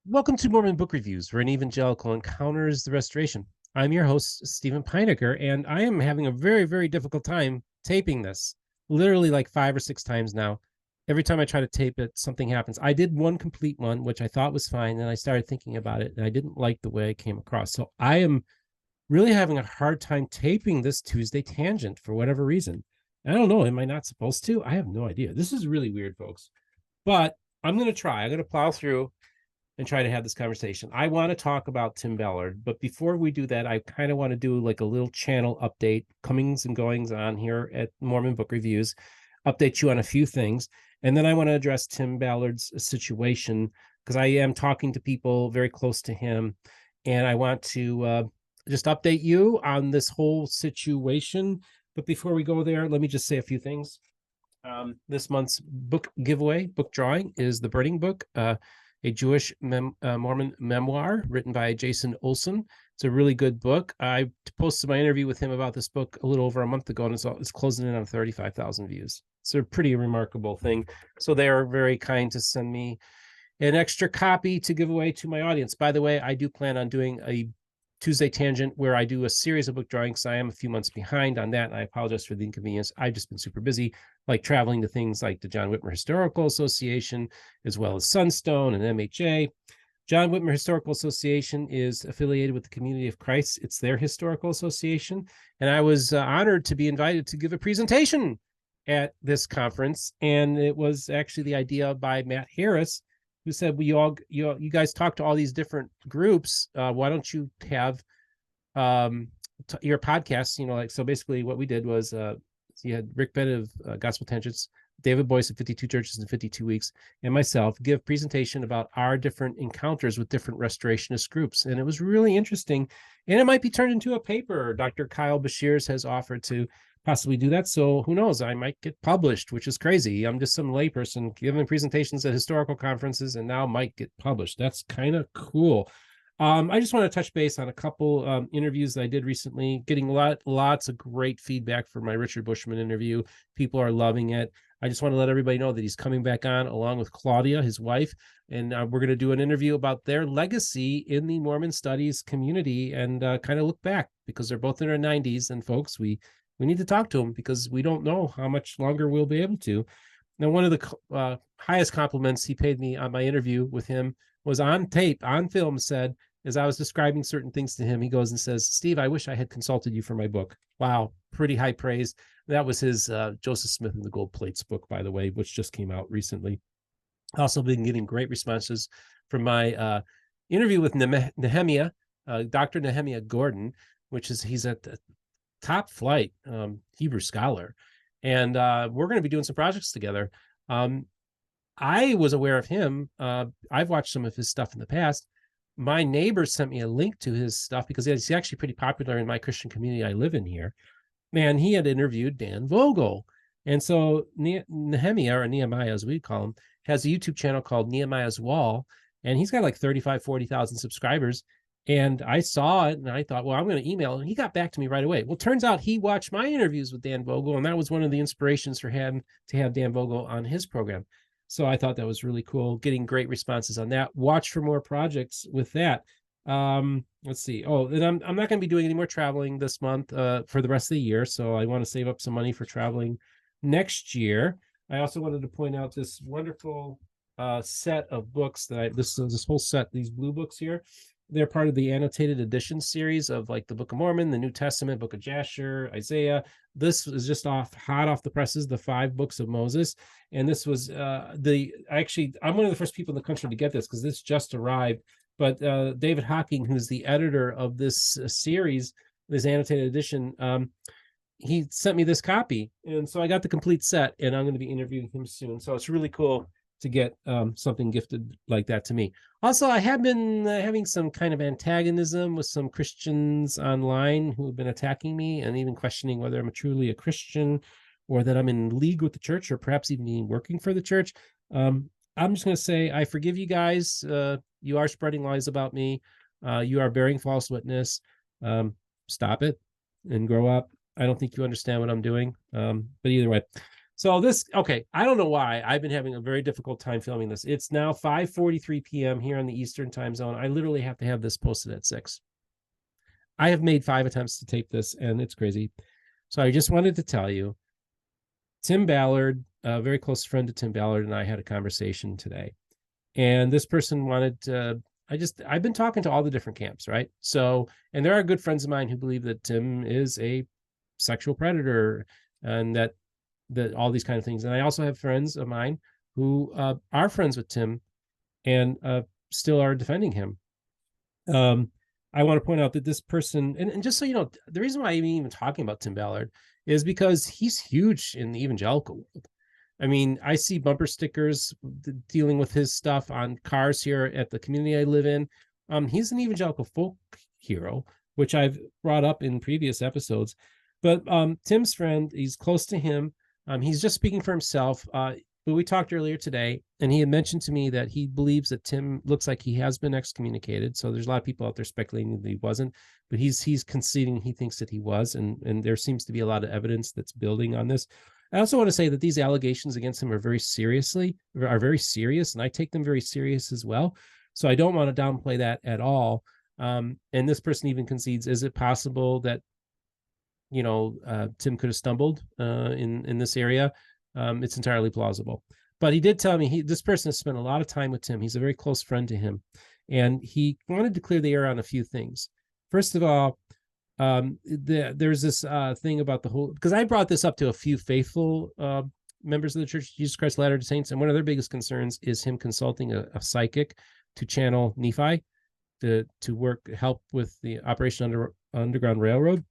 Welcome to Mormon Book Reviews, where an evangelical encounters the restoration. I'm your host, Stephen Pynakker, and I am having a very, very difficult time taping this. Literally like 5 or 6 times now. Every time I try to tape it, something happens. I did one complete one, which I thought was fine, and I started thinking about it, and I didn't like the way it came across. So I am really having a hard time taping this Tuesday tangent for whatever reason. I don't know. Am I not supposed to? I have no idea. This is really weird, folks. But I'm going to try. I'm going to plow through and try to have this conversation. I want to talk about Tim Ballard, but before we do that, I kind of want to do like a little channel update, comings and goings on here at Mormon Book Reviews, update you on a few things, and then I want to address Tim Ballard's situation because I am talking to people very close to him, and I want to just update you on this whole situation. But before we go there, let me just say a few things. This month's book giveaway, book drawing, is The Burning Book, a Jewish Mormon memoir written by Jason Olson. It's a really good book. I posted my interview with him about this book a little over a month ago, and it's closing in on 35,000 views. It's a pretty remarkable thing. So they are very kind to send me an extra copy to give away to my audience. By the way, I do plan on doing a Tuesday Tangent where I do a series of book drawings. I am a few months behind on that, and I apologize for the inconvenience. I've just been super busy, like traveling to things like the John Whitmer Historical Association, as well as Sunstone and MHA. John Whitmer Historical Association is affiliated with the Community of Christ. It's their historical association, and I was honored to be invited to give a presentation at this conference, and it was actually the idea by Matt Harris, who said, well, you guys talk to all these different groups. Why don't you have your podcasts? So basically what we did was you had Rick Bennett of Gospel Tangents, David Boyce of 52 Churches in 52 Weeks, and myself give presentation about our different encounters with different restorationist groups. And it was really interesting. And it might be turned into a paper. Dr. Kyle Bashirs has offered to possibly do that. So who knows? I might get published, which is crazy. I'm just some layperson giving presentations at historical conferences and now might get published. That's kind of cool. I just want to touch base on a couple interviews that I did recently, getting lots of great feedback for my Richard Bushman interview. People are loving it. I just want to let everybody know that he's coming back on along with Claudia, his wife, and we're going to do an interview about their legacy in the Mormon studies community and kind of look back because they're both in their 90s. And folks, we need to talk to them because we don't know how much longer we'll be able to. Now, one of the highest compliments he paid me on my interview with him was on tape, on film, said, as I was describing certain things to him, he goes and says, Steve, I wish I had consulted you for my book. Wow, pretty high praise. That was his Joseph Smith and the Gold Plates book, by the way, which just came out recently. Also been getting great responses from my interview with Nehemiah, Dr. Nehemiah Gordon, he's at the top flight Hebrew scholar. And we're going to be doing some projects together. I was aware of him. I've watched some of his stuff in the past. My neighbor sent me a link to his stuff because he's actually pretty popular in my Christian community I live in here. Man, he had interviewed Dan Vogel. And so Nehemiah, or Nehemiah as we call him, has a YouTube channel called Nehemiah's Wall. And he's got like 35, 40,000 subscribers. And I saw it and I thought, well, I'm going to email. And he got back to me right away. Well, turns out he watched my interviews with Dan Vogel. And that was one of the inspirations for him to have Dan Vogel on his program. So I thought that was really cool, getting great responses on that. Watch for more projects with that. Let's see. Oh, and I'm not going to be doing any more traveling this month for the rest of the year. So I want to save up some money for traveling next year. I also wanted to point out this wonderful set of books that this whole set, these blue books here. They're part of the annotated edition series of like the Book of Mormon, the New Testament, Book of Jasher, Isaiah. This is just hot off the presses, the 5 books of Moses. And this was I'm one of the first people in the country to get this because this just arrived. But David Hocking, who's the editor of this series, this annotated edition, he sent me this copy. And so I got the complete set and I'm going to be interviewing him soon. So it's really cool to get something gifted like that to me. Also, I have been having some kind of antagonism with some Christians online who have been attacking me and even questioning whether I'm truly a Christian or that I'm in league with the church or perhaps even working for the church. I'm just going to say, I forgive you guys. You are spreading lies about me. You are bearing false witness. Stop it and grow up. I don't think you understand what I'm doing. But either way. So this, okay, I don't know why I've been having a very difficult time filming this. It's now 5:43 p.m. here on the Eastern time zone. I literally have to have this posted at 6. I have made 5 attempts to tape this, and it's crazy. So I just wanted to tell you, Tim Ballard, a very close friend to Tim Ballard, and I had a conversation today. And this person wanted to, I've been talking to all the different camps, right? So, and there are good friends of mine who believe that Tim is a sexual predator and that all these kind of things. And I also have friends of mine who are friends with Tim and still are defending him. I want to point out that this person, and just so you know, the reason why I'm even talking about Tim Ballard is because he's huge in the evangelical world. I mean, I see bumper stickers dealing with his stuff on cars here at the community I live in. He's an evangelical folk hero, which I've brought up in previous episodes. But Tim's friend, he's close to him. He's just speaking for himself. But we talked earlier today, and he had mentioned to me that he believes that Tim looks like he has been excommunicated. So there's a lot of people out there speculating that he wasn't, but he's conceding he thinks that he was, and there seems to be a lot of evidence that's building on this. I also want to say that these allegations against him are very serious, and I take them very serious as well. So I don't want to downplay that at all. And this person even concedes: is it possible that Tim could have stumbled in this area? It's entirely plausible. But he did tell me this person has spent a lot of time with Tim. He's a very close friend to him, and he wanted to clear the air on a few things. First of all, there's this thing about the whole, because I brought this up to a few faithful members of the Church of Jesus Christ of Latter-day Saints, and one of their biggest concerns is him consulting a psychic to channel Nephi to help with the Operation Underground Railroad.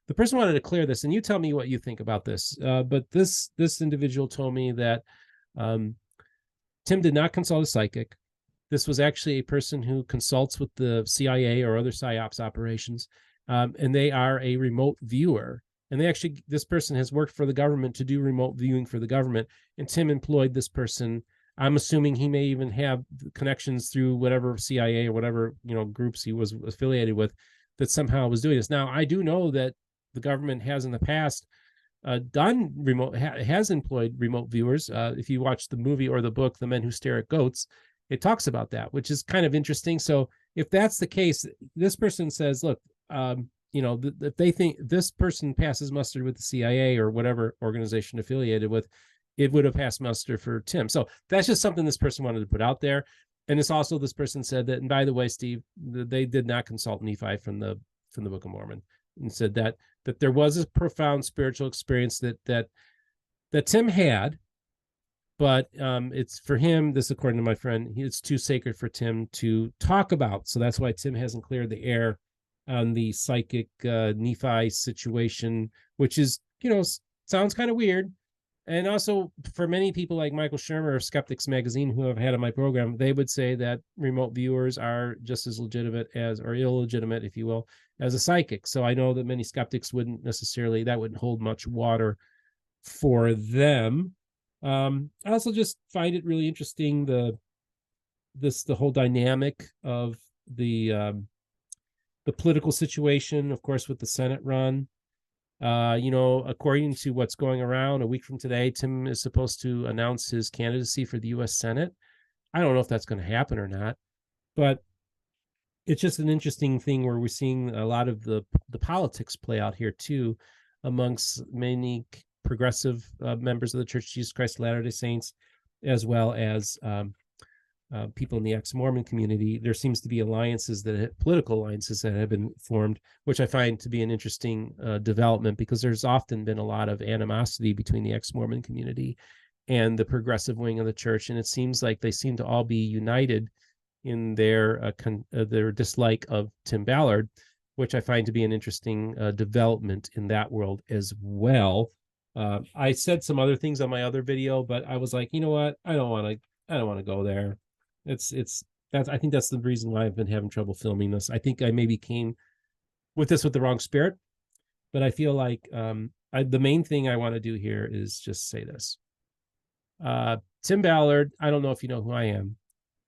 The person wanted to clear this, and you tell me what you think about this. But this individual told me that Tim did not consult a psychic. This was actually a person who consults with the CIA or other PSYOPs operations, and they are a remote viewer. And this person has worked for the government to do remote viewing for the government, and Tim employed this person. I'm assuming he may even have connections through whatever CIA or whatever groups he was affiliated with that somehow was doing this. Now, I do know that the government has in the past has employed remote viewers. If you watch the movie or the book, The Men Who Stare at Goats, it talks about that, which is kind of interesting. So if that's the case, this person says, look, if they think this person passes muster with the CIA or whatever organization affiliated with, it would have passed muster for Tim. So that's just something this person wanted to put out there. And it's also, this person said that, and by the way, Steve, they did not consult Nephi from the Book of Mormon, and said that there was a profound spiritual experience that Tim had, but it's for him, this according to my friend, it's too sacred for Tim to talk about. So that's why Tim hasn't cleared the air on the psychic Nephi situation, which is, sounds kind of weird. And also, for many people like Michael Shermer of Skeptics Magazine, who I've had on my program, they would say that remote viewers are just as legitimate or illegitimate, if you will, as a psychic. So I know that many skeptics wouldn't hold much water for them. I also just find it really interesting, the whole dynamic of the political situation, of course, with the Senate run. According to what's going around, a week from today, Tim is supposed to announce his candidacy for the U.S. Senate. I don't know if that's going to happen or not, but it's just an interesting thing where we're seeing a lot of the politics play out here too, amongst many progressive members of the Church of Jesus Christ of Latter-day Saints, as well as people in the ex-Mormon community. There seems to be political alliances that have been formed, which I find to be an interesting development, because there's often been a lot of animosity between the ex-Mormon community and the progressive wing of the church, and it seems like they seem to all be united in their dislike of Tim Ballard, which I find to be an interesting development in that world as well. I said some other things on my other video, but I was like, you know what? I don't want to go there. I think that's the reason why I've been having trouble filming this. I think I maybe came with this with the wrong spirit, but I feel like the main thing I want to do here is just say this. Tim Ballard, I don't know if you know who I am,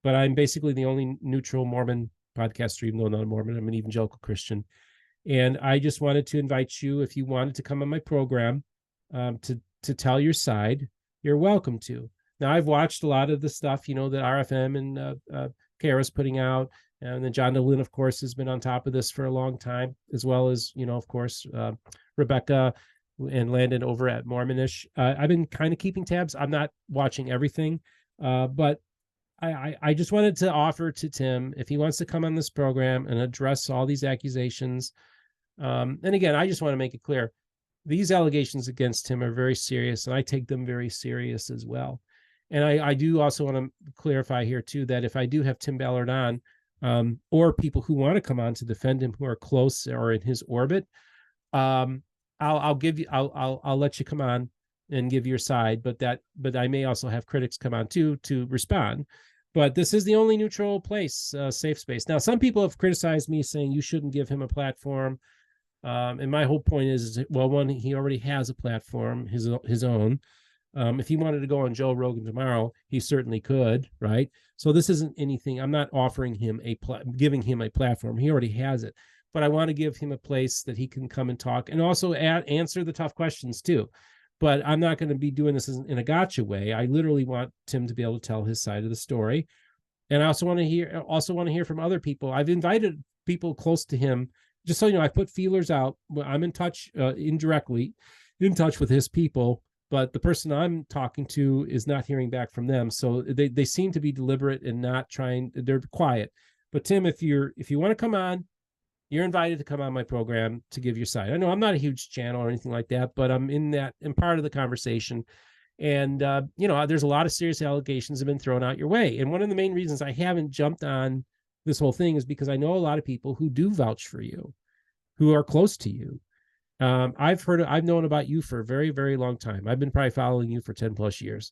but I'm basically the only neutral Mormon podcaster, even though I'm not a Mormon. I'm an evangelical Christian. And I just wanted to invite you, if you wanted to come on my program, to to tell your side, you're welcome to. Now, I've watched a lot of the stuff, that RFM and Kara's putting out. And then John Devlin, of course, has been on top of this for a long time, as well as, of course, Rebecca and Landon over at Mormonish. I've been kind of keeping tabs. I'm not watching everything, but I just wanted to offer to Tim, if he wants to come on this program and address all these accusations. And again, I just want to make it clear, these allegations against him are very serious, and I take them very serious as well. And I do also want to clarify here too, that if I do have Tim Ballard on, or people who want to come on to defend him who are close or in his orbit, I'll let you come on and give your side, but I may also have critics come on too to respond. But this is the only neutral place, safe space. Now, some people have criticized me saying you shouldn't give him a platform. And my whole point is, well, one, he already has a platform, his own. If he wanted to go on Joe Rogan tomorrow, he certainly could, right? So this isn't anything. I'm not offering him giving him a platform. He already has it. But I want to give him a place that he can come and talk, and also answer the tough questions too. But I'm not going to be doing this in a gotcha way. I literally want Tim to be able to tell his side of the story. And I also want to hear from other people. I've invited people close to him, just so you know. I put feelers out. I'm in touch indirectly, in touch with his people, but the person I'm talking to is not hearing back from them. So they seem to be deliberate and not trying. They're quiet. But Tim, if you want to come on, you're invited to come on my program to give your side. I know I'm not a huge channel or anything like that, but I'm part of the conversation. And, there's a lot of serious allegations have been thrown out your way. And one of the main reasons I haven't jumped on this whole thing is because I know a lot of people who do vouch for you, who are close to you. I've known about you for a very, very long time. I've been probably following you for 10 plus years.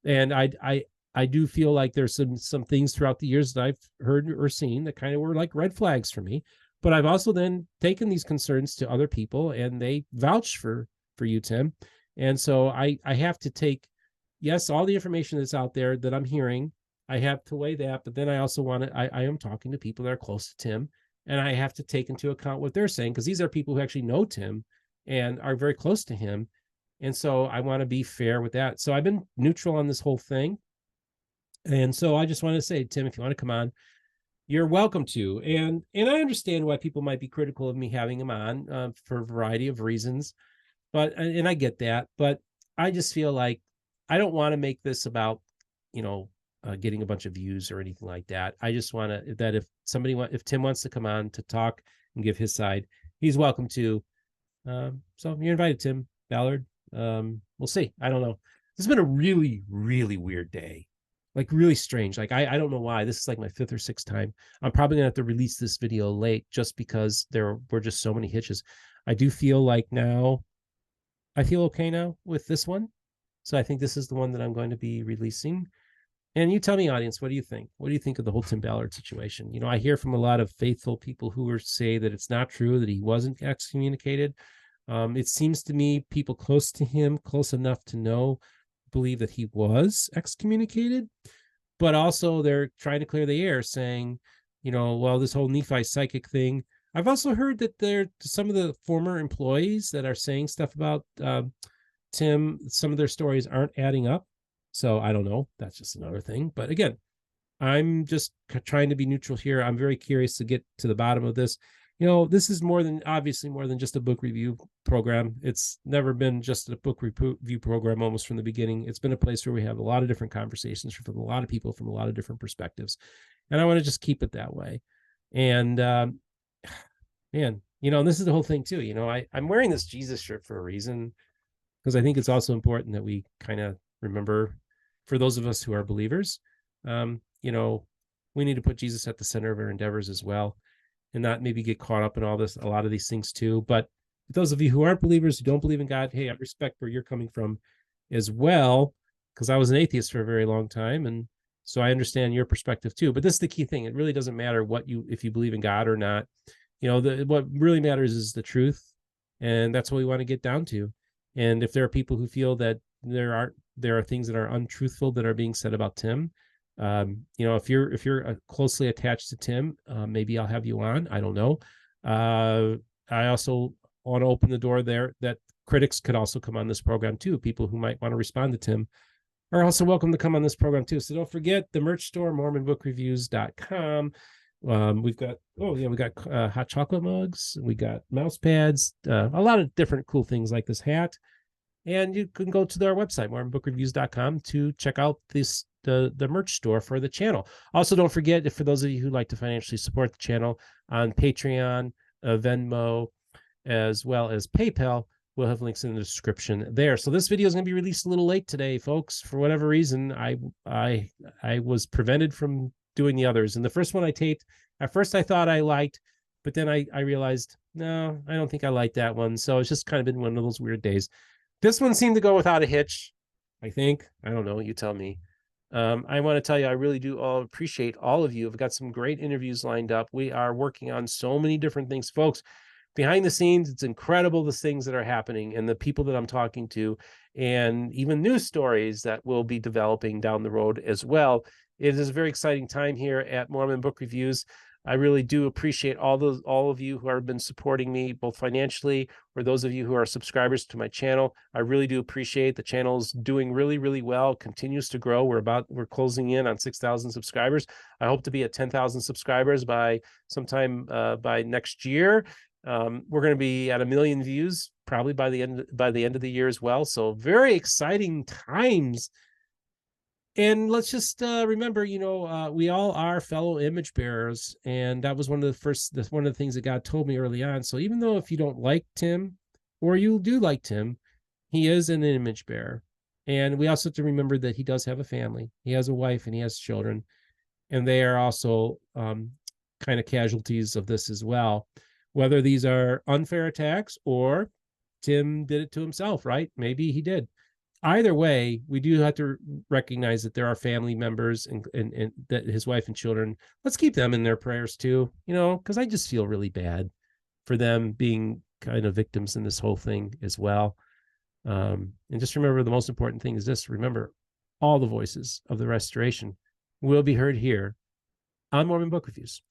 And I do feel like there's some things throughout the years that I've heard or seen that kind of were like red flags for me. But I've also then taken these concerns to other people, and they vouch for you, Tim. And so I have to take, yes, all the information that's out there that I'm hearing, I have to weigh that. But then I also I am talking to people that are close to Tim, and I have to take into account what they're saying, because these are people who actually know Tim and are very close to him. And so I want to be fair with that. So I've been neutral on this whole thing. And so I just want to say, Tim, if you want to come on, you're welcome to. And I understand why people might be critical of me having him on for a variety of reasons. And I get that. But I just feel like I don't want to make this about, getting a bunch of views or anything like that. I just want to, that if Tim wants to come on to talk and give his side, he's welcome to. So you're invited, Tim Ballard. We'll see. I don't know. This has been a really, really weird day. Like really strange. Like I don't know why. This is like my 5th or 6th time. I'm probably gonna have to release this video late just because there were just so many hitches. I do feel like now I feel okay now with this one. So I think this is the one that I'm going to be releasing. And you tell me, audience, what do you think? What do you think of the whole Tim Ballard situation? I hear from a lot of faithful people who say that it's not true, that he wasn't excommunicated. It seems to me people close to him, close enough to believe that he was excommunicated, but also they're trying to clear the air, saying, well, this whole Nephi psychic thing. I've also heard that there some of the former employees that are saying stuff about Tim, some of their stories aren't adding up. So I don't know. That's just another thing. But again, I'm just trying to be neutral here. I'm very curious to get to the bottom of this. This is obviously more than just a book review program. It's never been just a book review program almost from the beginning. It's been a place where we have a lot of different conversations from a lot of people from a lot of different perspectives. And I want to just keep it that way. And, man, this is the whole thing too. I'm wearing this Jesus shirt for a reason, because I think it's also important that we kind of remember, for those of us who are believers, we need to put Jesus at the center of our endeavors as well, and not maybe get caught up in a lot of these things too. But those of you who aren't believers, who don't believe in God, hey, I respect where you're coming from as well, because I was an atheist for a very long time. And so I understand your perspective too. But this is the key thing. It really doesn't matter if you believe in God or not. What really matters is the truth. And that's what we want to get down to. And if there are people who feel that there are things that are untruthful that are being said about Tim, if you're closely attached to Tim, maybe I'll have you on. I don't know. I also want to open the door there that critics could also come on this program too. People who might want to respond to Tim are also welcome to come on this program too. So don't forget the merch store, MormonBookReviews.com. We've got hot chocolate mugs, we got mouse pads, a lot of different cool things like this hat. And you can go to our website, MormonBookReviews.com, to check out the merch store for the channel. Also, don't forget, for those of you who like to financially support the channel on Patreon, Venmo, as well as PayPal, we'll have links in the description there. So this video is going to be released a little late today, folks. For whatever reason, I was prevented from doing the others. And the first one I taped, at first I thought I liked, but then I realized, no, I don't think I liked that one. So it's just kind of been one of those weird days. This one seemed to go without a hitch, I think. I don't know. You tell me. I want to tell you, I really do appreciate all of you. I've got some great interviews lined up. We are working on so many different things, folks. Behind the scenes, it's incredible the things that are happening and the people that I'm talking to, and even news stories that will be developing down the road as well. It is a very exciting time here at Mormon Book Reviews. I really do appreciate all of you who have been supporting me, both financially or those of you who are subscribers to my channel. I really do appreciate the channel's doing really, really well, continues to grow. We're closing in on 6,000 subscribers. I hope to be at 10,000 subscribers by sometime by next year. We're going to be at 1 million views probably by the end of the year as well. So very exciting times. And let's just remember, we all are fellow image bearers, and that was one of the things that God told me early on. So even though if you don't like Tim, or you do like Tim, he is an image bearer, and we also have to remember that he does have a family. He has a wife and he has children, and they are also kind of casualties of this as well. Whether these are unfair attacks or Tim did it to himself, right? Maybe he did. Either way, we do have to recognize that there are family members and that his wife and children. Let's keep them in their prayers too, because I just feel really bad for them being kind of victims in this whole thing as well. And just remember, the most important thing is this: remember, all the voices of the restoration will be heard here on Mormon Book Reviews.